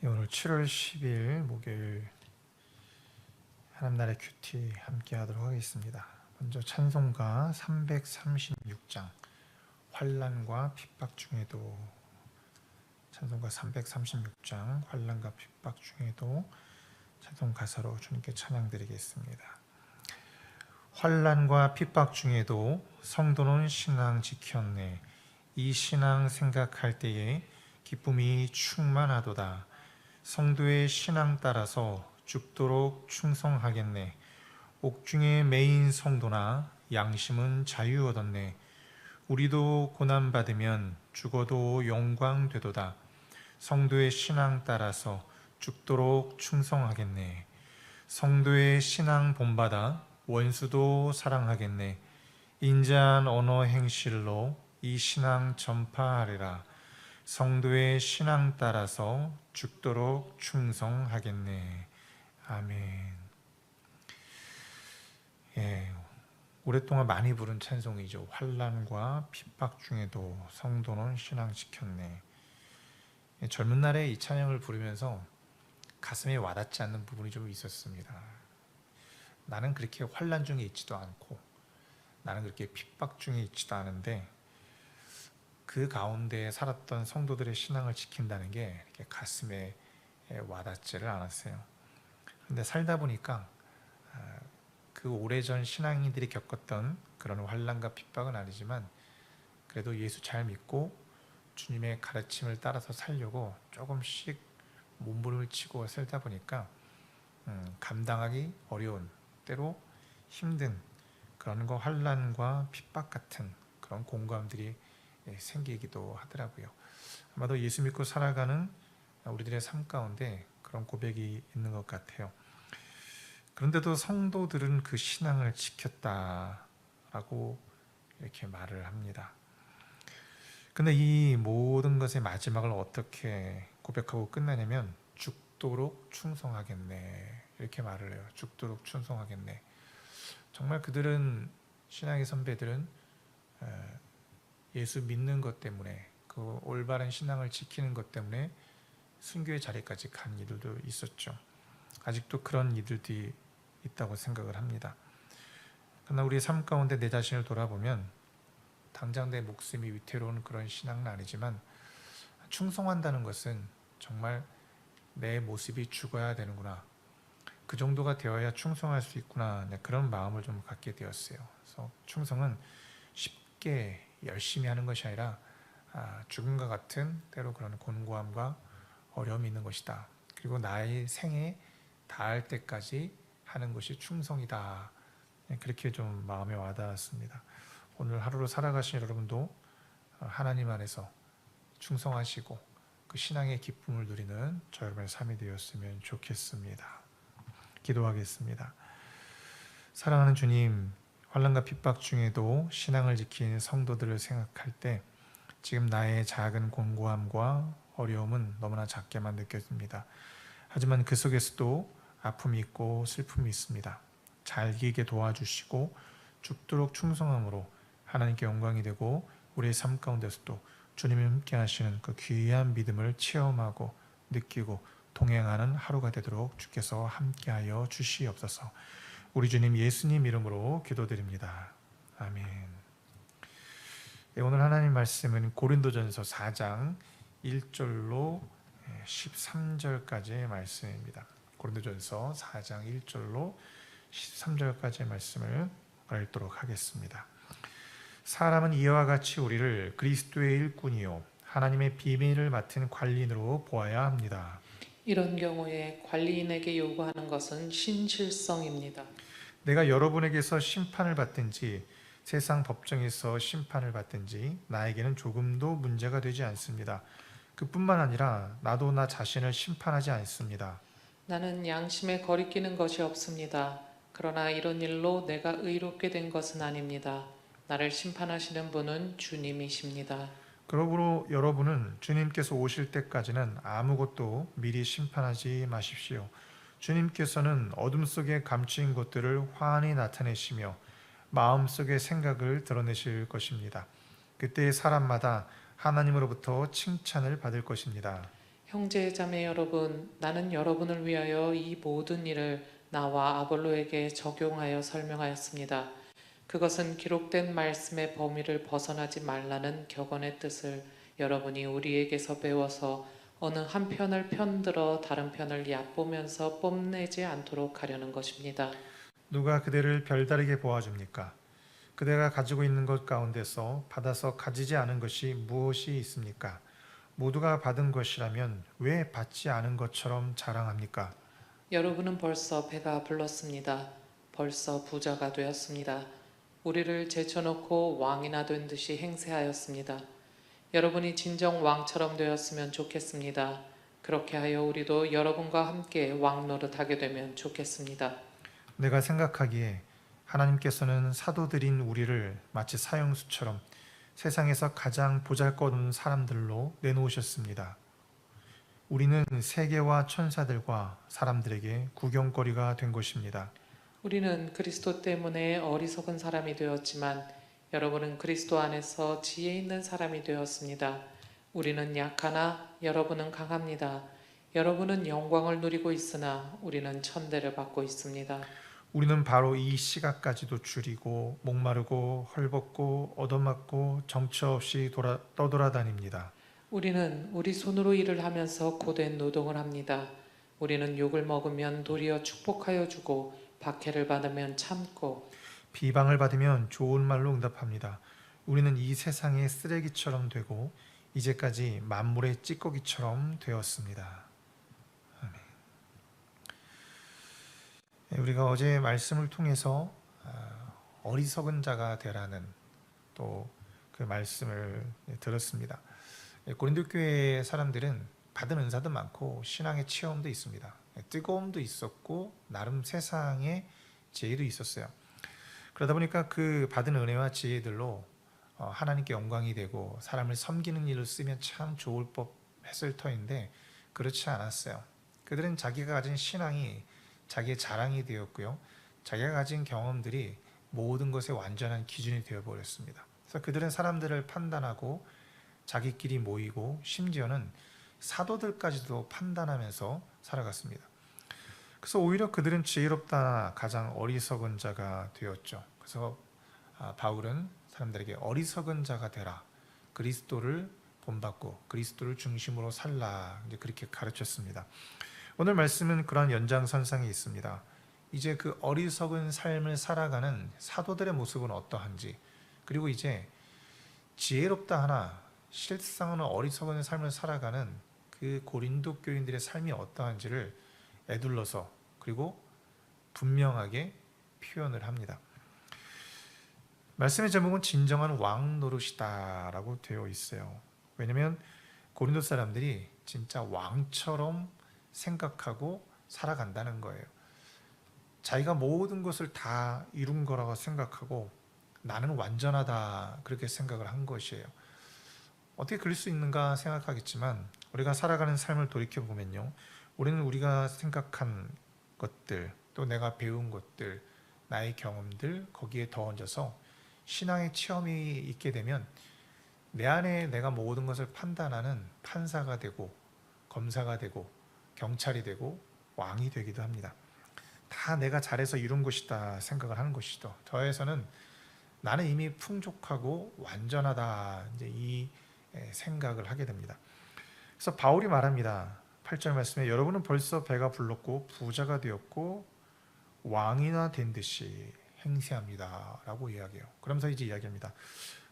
오늘 7월 10일 목요일 하나님 나라의 큐티 함께 하도록 하겠습니다. 먼저 찬송가 336장 환난과 핍박 중에도, 찬송가 336장 환난과 핍박 중에도 찬송 가사로 주님께 찬양 드리겠습니다. 환난과 핍박 중에도 성도는 신앙 지켰네. 이 신앙 생각할 때에 기쁨이 충만하도다. 성도의 신앙 따라서 죽도록 충성하겠네. 옥중에 매인 성도나 양심은 자유 얻었네. 우리도 고난받으면 죽어도 영광 되도다. 성도의 신앙 따라서 죽도록 충성하겠네. 성도의 신앙 본받아 원수도 사랑하겠네. 인자한 언어 행실로 이 신앙 전파하리라. 성도의 신앙 따라서 죽도록 충성하겠네. 아멘. 오랫동안 많이 부른 찬송이죠. 환난과 핍박 중에도 성도는 신앙 지켰네. 젊은 날에 이 찬양을 부르면서 가슴에 와닿지 않는 부분이 좀 있었습니다. 나는 그렇게 환난 중에 있지도 않고, 나는 그렇게 핍박 중에 있지도 않은데, 그 가운데 살았던 성도들의 신앙을 지킨다는 게 이렇게 가슴에 와닿지를 않았어요. 그런데 살다 보니까 그 오래전 신앙인들이 겪었던 그런 환난과 핍박은 아니지만, 그래도 예수 잘 믿고 주님의 가르침을 따라서 살려고 조금씩 몸부림을 치고 살다 보니까 감당하기 어려운, 때로 힘든 그런 환난과 핍박 같은 그런 공감들이 생기기도 하더라고요. 아마도 예수 믿고 살아가는 우리들의 삶 가운데 그런 고백이 있는 것 같아요. 그런데도 성도들은 그 신앙을 지켰다라고 이렇게 말을 합니다. 근데 이 모든 것의 마지막을 어떻게 고백하고 끝나냐면 죽도록 충성하겠네, 이렇게 말을 해요. 죽도록 충성하겠네. 정말 그들은, 신앙의 선배들은 예수 믿는 것 때문에, 그 올바른 신앙을 지키는 것 때문에 순교의 자리까지 간 이들도 있었죠. 아직도 그런 이들이 있다고 생각을 합니다. 그러나 우리의 삶 가운데 내 자신을 돌아보면 당장 내 목숨이 위태로운 그런 신앙은 아니지만, 충성한다는 것은 정말 내 모습이 죽어야 되는구나, 그 정도가 되어야 충성할 수 있구나, 그런 마음을 좀 갖게 되었어요. 그래서 충성은 쉽게 열심히 하는 것이 아니라 죽음과 같은 때로 그런 곤고함과 어려움이 있는 것이다. 그리고 나의 생에 닿을 때까지 하는 것이 충성이다. 그렇게 좀 마음에 와닿았습니다. 오늘 하루를 살아가신 여러분도 하나님 안에서 충성하시고 그 신앙의 기쁨을 누리는 저 여러분의 삶이 되었으면 좋겠습니다. 기도하겠습니다. 사랑하는 주님, 환난과 핍박 중에도 신앙을 지킨 성도들을 생각할 때 지금 나의 작은 곤고함과 어려움은 너무나 작게만 느껴집니다. 하지만 그 속에서도 아픔이 있고 슬픔이 있습니다. 잘 이기게 도와주시고 죽도록 충성함으로 하나님께 영광이 되고, 우리의 삶 가운데서도 주님이 함께 하시는 그 귀한 믿음을 체험하고 느끼고 동행하는 하루가 되도록 주께서 함께하여 주시옵소서. 우리 주님 예수님 이름으로 기도드립니다. 아멘. 오늘 하나님 말씀은 고린도전서 4장 1절로 13절까지의 말씀입니다. 고린도전서 4장 1절로 13절까지의 말씀을 읽도록 하겠습니다. 사람은 이와 같이 우리를 그리스도의 일꾼이요 하나님의 비밀을 맡은 관리인으로 보아야 합니다. 이런 경우에 관리인에게 요구하는 것은 신실성입니다. 내가 여러분에게서 심판을 받든지 세상 법정에서 심판을 받든지 나에게는 조금도 문제가 되지 않습니다. 그뿐만 아니라 나도 나 자신을 심판하지 않습니다. 나는 양심에 거리끼는 것이 없습니다. 그러나 이런 일로 내가 의롭게 된 것은 아닙니다. 나를 심판하시는 분은 주님이십니다. 그러므로 여러분은 주님께서 오실 때까지는 아무것도 미리 심판하지 마십시오. 주님께서는 어둠 속에 감추인 것들을 환히 나타내시며 마음속의 생각을 드러내실 것입니다. 그때 사람마다 하나님으로부터 칭찬을 받을 것입니다. 형제 자매 여러분, 나는 여러분을 위하여 이 모든 일을 나와 아볼로에게 적용하여 설명하였습니다. 그것은 기록된 말씀의 범위를 벗어나지 말라는 격언의 뜻을 여러분이 우리에게서 배워서 어느 한 편을 편들어 다른 편을 얕보면서 뽐내지 않도록 하려는 것입니다. 누가 그대를 별다르게 보아줍니까? 그대가 가지고 있는 것 가운데서 받아서 가지지 않은 것이 무엇이 있습니까? 모두가 받은 것이라면 왜 받지 않은 것처럼 자랑합니까? 여러분은 벌써 배가 불렀습니다. 벌써 부자가 되었습니다. 우리를 제쳐놓고 왕이나 된 듯이 행세하였습니다. 여러분이 진정 왕처럼 되었으면 좋겠습니다. 그렇게 하여 우리도 여러분과 함께 왕 노릇하게 되면 좋겠습니다. 내가 생각하기에 하나님께서는 사도들인 우리를 마치 사형수처럼 세상에서 가장 보잘것없는 사람들로 내놓으셨습니다. 우리는 세계와 천사들과 사람들에게 구경거리가 된 것입니다. 우리는 그리스도 때문에 어리석은 사람이 되었지만 여러분은 그리스도 안에서 지혜 있는 사람이 되었습니다. 우리는 약하나 여러분은 강합니다. 여러분은 영광을 누리고 있으나 우리는 천대를 받고 있습니다. 우리는 바로 이 시각까지도 줄이고 목마르고 헐벗고 얻어맞고 정처 없이 떠돌아다닙니다. 우리는 우리 손으로 일을 하면서 고된 노동을 합니다. 우리는 욕을 먹으면 도리어 축복하여 주고 박해를 받으면 참고 비방을 받으면 좋은 말로 응답합니다. 우리는 이 세상의 쓰레기처럼 되고 이제까지 만물의 찌꺼기처럼 되었습니다. 아멘. 우리가 어제 말씀을 통해서 어리석은 자가 되라는 또 그 말씀을 들었습니다. 고린도 교회 사람들은 받은 은사도 많고 신앙의 체험도 있습니다. 뜨거움도 있었고 나름 세상의 지혜도 있었어요. 그러다 보니까 그 받은 은혜와 지혜들로 하나님께 영광이 되고 사람을 섬기는 일을 쓰면 참 좋을 법 했을 터인데 그렇지 않았어요. 그들은 자기가 가진 신앙이 자기의 자랑이 되었고요. 자기가 가진 경험들이 모든 것의 완전한 기준이 되어버렸습니다. 그래서 그들은 사람들을 판단하고 자기끼리 모이고 심지어는 사도들까지도 판단하면서 살아갔습니다. 그래서 오히려 그들은 지혜롭다 가장 어리석은 자가 되었죠. 그래서 바울은 사람들에게 어리석은 자가 되라. 그리스도를 본받고 그리스도를 중심으로 살라. 이제 그렇게 가르쳤습니다. 오늘 말씀은 그러한 연장선상에 있습니다. 이제 그 어리석은 삶을 살아가는 사도들의 모습은 어떠한지, 그리고 이제 지혜롭다 하나 실상은 어리석은 삶을 살아가는 그 고린도 교인들의 삶이 어떠한지를 에둘러서 그리고 분명하게 표현을 합니다. 말씀의 제목은 진정한 왕 노릇이다라고 되어 있어요. 왜냐하면 고린도 사람들이 진짜 왕처럼 생각하고 살아간다는 거예요. 자기가 모든 것을 다 이룬 거라고 생각하고 나는 완전하다 그렇게 생각을 한 것이에요. 어떻게 그럴 수 있는가 생각하겠지만 우리가 살아가는 삶을 돌이켜보면요, 우리는 우리가 생각한 것들 또 내가 배운 것들 나의 경험들 거기에 더 얹어서 신앙의 체험이 있게 되면 내 안에 내가 모든 것을 판단하는 판사가 되고 검사가 되고 경찰이 되고 왕이 되기도 합니다. 다 내가 잘해서 이룬 것이다 생각을 하는 것이죠. 더해서는 나는 이미 풍족하고 완전하다 이제 이 생각을 하게 됩니다. 그래서 바울이 말합니다. 8절 말씀에 여러분은 벌써 배가 불렀고 부자가 되었고 왕이나 된 듯이 행세합니다 라고 이야기해요. 그러면서 이제 이야기합니다.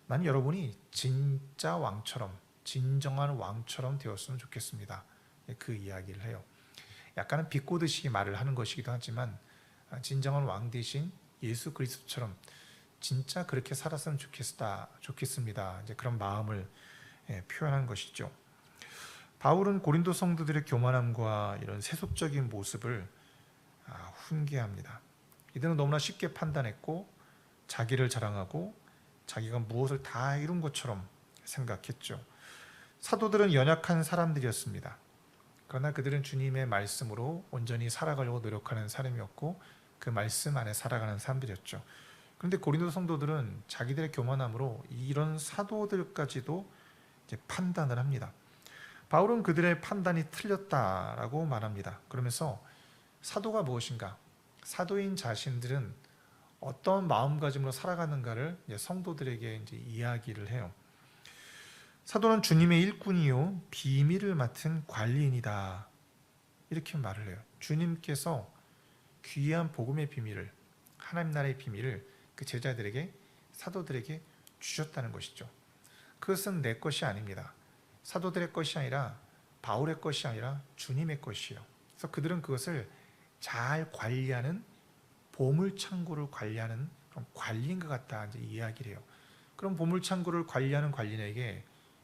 난 여러분이 진짜 왕처럼 진정한 왕처럼 되었으면 좋겠습니다. 그 이야기를 해요. 약간은 비꼬듯이 말을 하는 것이기도 하지만 진정한 왕 대신 예수 그리스도처럼 진짜 그렇게 살았으면 좋겠습니다. 이제 그런 마음을 표현한 것이죠. 바울은 고린도 성도들의 교만함과 이런 세속적인 모습을 훈계합니다. 이들은 너무나 쉽게 판단했고 자기를 자랑하고 자기가 무엇을 다 이룬 것처럼 생각했죠. 사도들은 연약한 사람들이었습니다. 그러나 그들은 주님의 말씀으로 온전히 살아가려고 노력하는 사람이었고 그 말씀 안에 살아가는 사람들이었죠. 그런데 고린도 성도들은 자기들의 교만함으로 이런 사도들까지도 이제 판단을 합니다. 바울은 그들의 판단이 틀렸다라고 말합니다. 그러면서 사도가 무엇인가? 사도인 자신들은 어떤 마음가짐으로 살아가는가를 이제 성도들에게 이제 이야기를 해요. 사도는 주님의 일꾼이요 비밀을 맡은 관리인이다. 이렇게 말을 해요. 주님께서 귀한 복음의 비밀을, 하나님 나라의 비밀을 그 제자들에게, 사도들에게 주셨다는 것이죠. 그것은 내 것이 아닙니다. 사도들의 것이 아니라, 바울의 것이 아니라 주님의 것이에요. 그래서 그들은 그것을 잘 관리하는, 보물창고를 관리하는 그런 관리인 것 같다 이제 이야기를 해요. 그럼 보물창고를 관리하는 관리인에게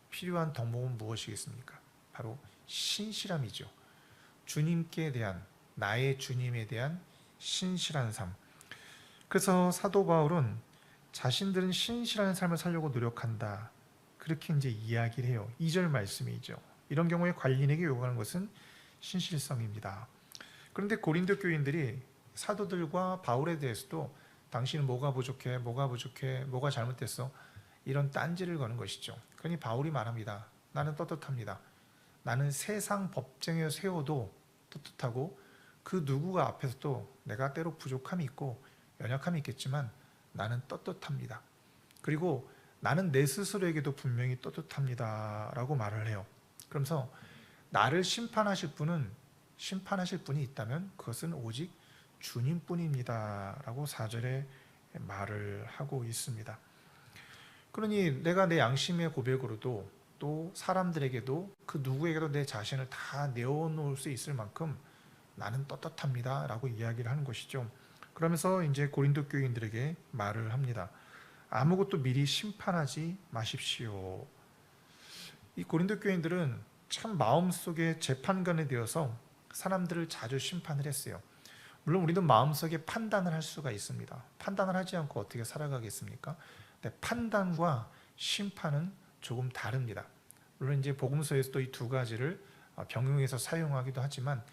필요한 덕목은 무엇이겠습니까? 바로 신실함이죠. 주님께 대한, 나의 주님에 대한 신실한 삶. 그래서 사도 바울은 자신들은 신실한 삶을 살려고 노력한다. 그렇게 이제 이야기를 해요. 2절 말씀이죠. 이런 경우에 관리인에게 요구하는 것은 신실성입니다. 그런데 고린도 교인들이 사도들과 바울에 대해서도 당신은 뭐가 부족해, 뭐가 부족해, 뭐가 잘못됐어, 이런 딴지를 거는 것이죠. 그러니 바울이 말합니다. 나는 떳떳합니다. 나는 세상 법정에 세워도 떳떳하고 그 누구가 앞에서도 내가 때로 부족함이 있고 연약함이 있겠지만 나는 떳떳합니다. 그리고 나는 내 스스로에게도 분명히 떳떳합니다 라고 말을 해요. 그러면서 나를 심판하실 분이 있다면 그것은 오직 주님뿐입니다 라고 4절에 말을 하고 있습니다. 그러니 내가 내 양심의 고백으로도 또 사람들에게도 그 누구에게도 내 자신을 다 내어놓을 수 있을 만큼 나는 떳떳합니다 라고 이야기를 하는 것이죠. 그러면서 이제 고린도 교인들에게 말을 합니다. 아무것도 미리 심판하지 마십시오. 이 고린도 교인들은 참 마음속에 재판관이 되어서 사람들을 자주 심판을 했어요. 물론 우리도 마음속에 판단을 할 수가 있습니다. 판단을 하지 않고 어떻게 살아가겠습니까? 근데 판단과 심판은 조금 다릅니다. 물론 이제 복음서에서도 이 두 가지를 병용해서 사용하기도 하지만,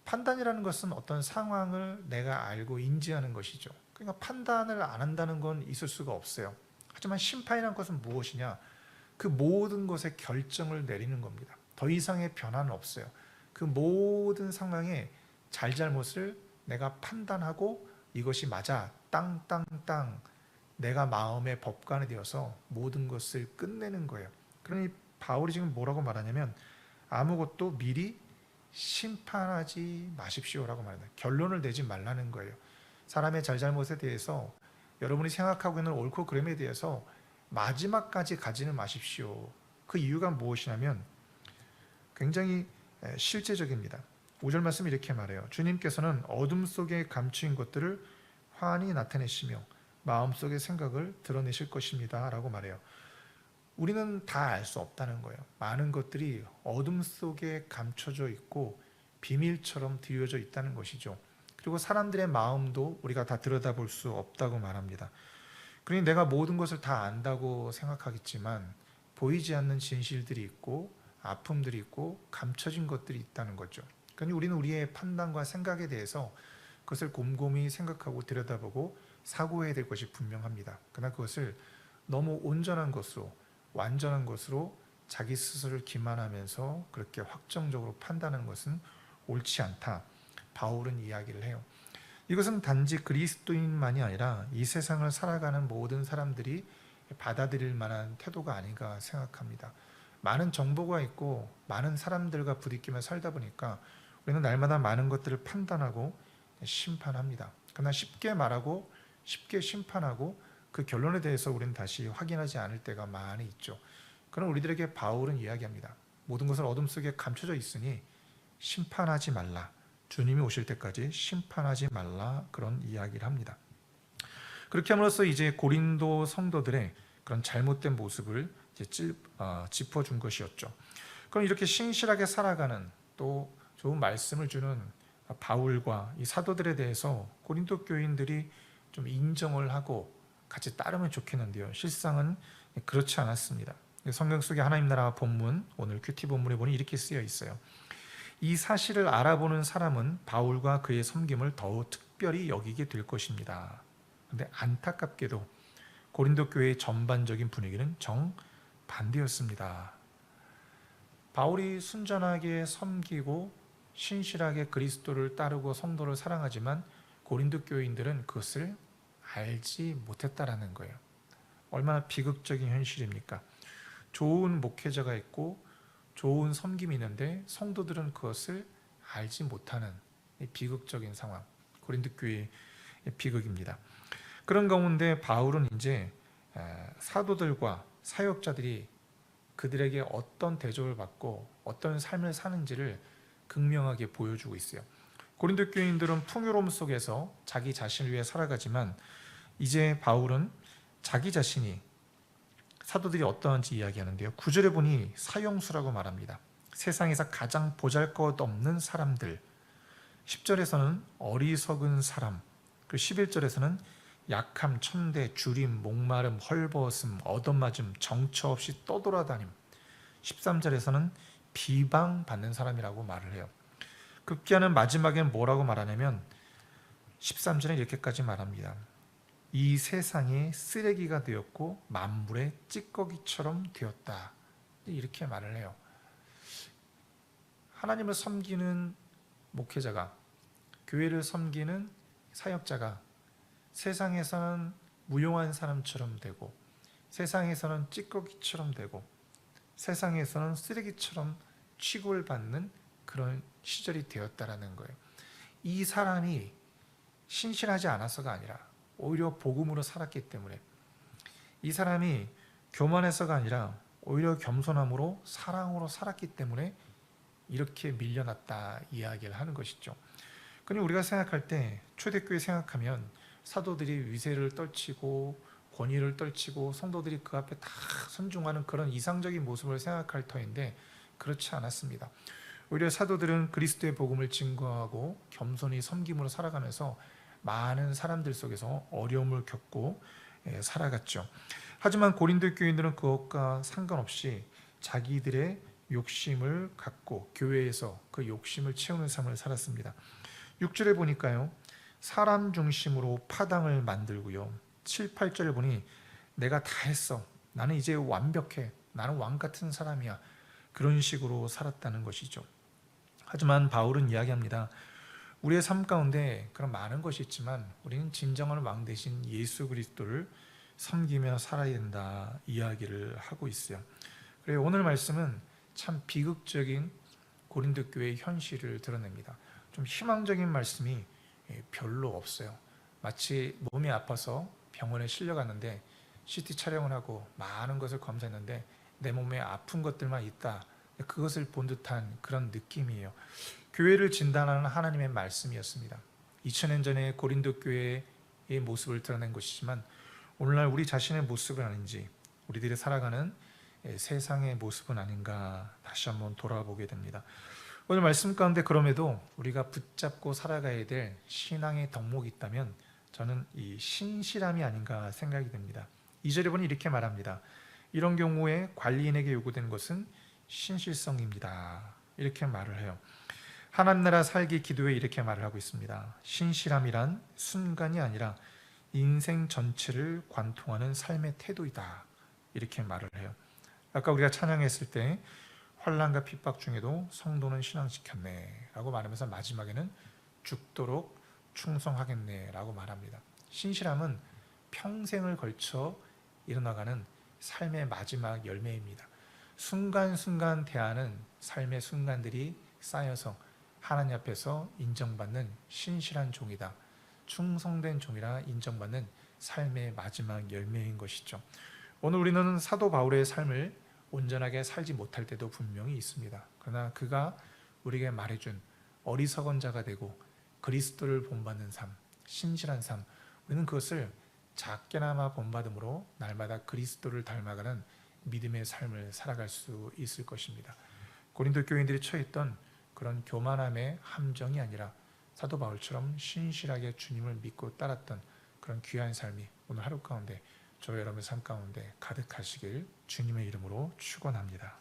판단이라는 것은 어떤 상황을 내가 알고 인지하는 것이죠. 그러니까 판단을 안 한다는 건 있을 수가 없어요. 하지만 심판이라는 것은 무엇이냐? 그 모든 것에 결정을 내리는 겁니다. 더 이상의 변화는 없어요. 그 모든 상황의 잘잘못을 내가 판단하고 이것이 맞아, 땅땅땅, 내가 마음의 법관이 되어서 모든 것을 끝내는 거예요. 그러니 바울이 지금 뭐라고 말하냐면 아무것도 미리 심판하지 마십시오라고 말합니다. 결론을 내지 말라는 거예요. 사람의 잘잘못에 대해서, 여러분이 생각하고 있는 옳고 그름에 대해서 마지막까지 가지는 마십시오. 그 이유가 무엇이냐면 굉장히 실제적입니다. 5절 말씀 이렇게 말해요. 주님께서는 어둠 속에 감추인 것들을 환히 나타내시며 마음속의 생각을 드러내실 것입니다 라고 말해요. 우리는 다 알 수 없다는 거예요. 많은 것들이 어둠 속에 감춰져 있고 비밀처럼 드려져 있다는 것이죠. 그리고 사람들의 마음도 우리가 다 들여다볼 수 없다고 말합니다. 그러니 내가 모든 것을 다 안다고 생각하겠지만 보이지 않는 진실들이 있고 아픔들이 있고 감춰진 것들이 있다는 거죠. 그러니 우리는 우리의 판단과 생각에 대해서 그것을 곰곰이 생각하고 들여다보고 사고해야 될 것이 분명합니다. 그러나 그것을 너무 온전한 것으로, 완전한 것으로 자기 스스로를 기만하면서 그렇게 확정적으로 판단하는 것은 옳지 않다. 바울은 이야기를 해요. 이것은 단지 그리스도인만이 아니라 이 세상을 살아가는 모든 사람들이 받아들일 만한 태도가 아닌가 생각합니다. 많은 정보가 있고 많은 사람들과 부딪히며 살다 보니까 우리는 날마다 많은 것들을 판단하고 심판합니다. 그러나 쉽게 말하고 쉽게 심판하고 그 결론에 대해서 우리는 다시 확인하지 않을 때가 많이 있죠. 그럼 우리들에게 바울은 이야기합니다. 모든 것은 어둠 속에 감춰져 있으니 심판하지 말라. 주님이 오실 때까지 심판하지 말라. 그런 이야기를 합니다. 그렇게 함으로써 이제 고린도 성도들의 그런 잘못된 모습을 이제 짚어준 것이었죠. 그럼 이렇게 신실하게 살아가는, 또 좋은 말씀을 주는 바울과 이 사도들에 대해서 고린도 교인들이 좀 인정을 하고 같이 따르면 좋겠는데요. 실상은 그렇지 않았습니다. 성경 속의 하나님 나라 본문, 오늘 큐티 본문에 보니 이렇게 쓰여 있어요. 이 사실을 알아보는 사람은 바울과 그의 섬김을 더욱 특별히 여기게 될 것입니다. 그런데 안타깝게도 고린도 교회의 전반적인 분위기는 정반대였습니다. 바울이 순전하게 섬기고 신실하게 그리스도를 따르고 성도를 사랑하지만 고린도 교인들은 그것을 알지 못했다라는 거예요. 얼마나 비극적인 현실입니까? 좋은 목회자가 있고 좋은 섬김이 있는데 성도들은 그것을 알지 못하는 비극적인 상황, 고린도 교회의 비극입니다. 그런 가운데 바울은 이제 사도들과 사역자들이 그들에게 어떤 대접을 받고 어떤 삶을 사는지를 극명하게 보여주고 있어요. 고린도 교인들은 풍요로움 속에서 자기 자신을 위해 살아가지만 이제 바울은 자기 자신이 사도들이 어떠한지 이야기하는데요. 9절에 보니 사형수라고 말합니다. 세상에서 가장 보잘것없는 사람들. 10절에서는 어리석은 사람. 그리고 11절에서는 약함, 천대, 주림, 목마름, 헐벗음, 얻어맞음, 정처 없이 떠돌아다님. 13절에서는 비방받는 사람이라고 말을 해요. 급기야는 마지막엔 뭐라고 말하냐면 13절에 이렇게까지 말합니다. 이 세상에 쓰레기가 되었고 만물의 찌꺼기처럼 되었다. 이렇게 말을 해요. 하나님을 섬기는 목회자가, 교회를 섬기는 사역자가 세상에서는 무용한 사람처럼 되고 세상에서는 찌꺼기처럼 되고 세상에서는 쓰레기처럼 취급을 받는 그런 시절이 되었다라는 거예요. 이 사람이 신실하지 않아서가 아니라 오히려 복음으로 살았기 때문에, 이 사람이 교만해서가 아니라 오히려 겸손함으로 사랑으로 살았기 때문에 이렇게 밀려났다 이야기를 하는 것이죠. 그러니 우리가 생각할 때 초대교회 생각하면 사도들이 위세를 떨치고 권위를 떨치고 성도들이 그 앞에 다 순종하는 그런 이상적인 모습을 생각할 터인데 그렇지 않았습니다. 오히려 사도들은 그리스도의 복음을 증거하고 겸손히 섬김으로 살아가면서 많은 사람들 속에서 어려움을 겪고 살아갔죠. 하지만 고린도 교인들은 그것과 상관없이 자기들의 욕심을 갖고 교회에서 그 욕심을 채우는 삶을 살았습니다. 6절에 보니까요, 사람 중심으로 파당을 만들고요, 7, 8절에 보니 내가 다 했어, 나는 이제 완벽해, 나는 왕 같은 사람이야, 그런 식으로 살았다는 것이죠. 하지만 바울은 이야기합니다. 우리의 삶 가운데 그런 많은 것이 있지만 우리는 진정한 왕 대신 예수 그리스도를 섬기며 살아야 된다 이야기를 하고 있어요. 그래서 오늘 말씀은 참 비극적인 고린도 교회의 현실을 드러냅니다. 좀 희망적인 말씀이 별로 없어요. 마치 몸이 아파서 병원에 실려갔는데 CT 촬영을 하고 많은 것을 검사했는데 내 몸에 아픈 것들만 있다, 그것을 본 듯한 그런 느낌이에요. 교회를 진단하는 하나님의 말씀이었습니다. 2000년 전에 고린도 교회의 모습을 드러낸 것이지만 오늘날 우리 자신의 모습은 아닌지, 우리들이 살아가는 세상의 모습은 아닌가 다시 한번 돌아보게 됩니다. 오늘 말씀 가운데 그럼에도 우리가 붙잡고 살아가야 될 신앙의 덕목이 있다면 저는 이 신실함이 아닌가 생각이 됩니다. 2절에 보니 이렇게 말합니다. 이런 경우에 관리인에게 요구되는 것은 신실성입니다. 이렇게 말을 해요. 하나님 나라 살기 기도에 이렇게 말을 하고 있습니다. 신실함이란 순간이 아니라 인생 전체를 관통하는 삶의 태도이다. 이렇게 말을 해요. 아까 우리가 찬양했을 때 환난과 핍박 중에도 성도는 신앙 지켰네 라고 말하면서 마지막에는 죽도록 충성하겠네 라고 말합니다. 신실함은 평생을 걸쳐 일어나가는 삶의 마지막 열매입니다. 순간순간 대하는 삶의 순간들이 쌓여서 하나님 앞에서 인정받는 신실한 종이다, 충성된 종이라 인정받는 삶의 마지막 열매인 것이죠. 오늘 우리는 사도 바울의 삶을 온전하게 살지 못할 때도 분명히 있습니다. 그러나 그가 우리에게 말해준 어리석은 자가 되고 그리스도를 본받는 삶, 신실한 삶, 우리는 그것을 작게나마 본받음으로 날마다 그리스도를 닮아가는 믿음의 삶을 살아갈 수 있을 것입니다. 고린도 교인들이 처했던 그런 교만함의 함정이 아니라 사도 바울처럼 신실하게 주님을 믿고 따랐던 그런 귀한 삶이 오늘 하루 가운데 저와 여러분의 삶 가운데 가득하시길 주님의 이름으로 축원합니다.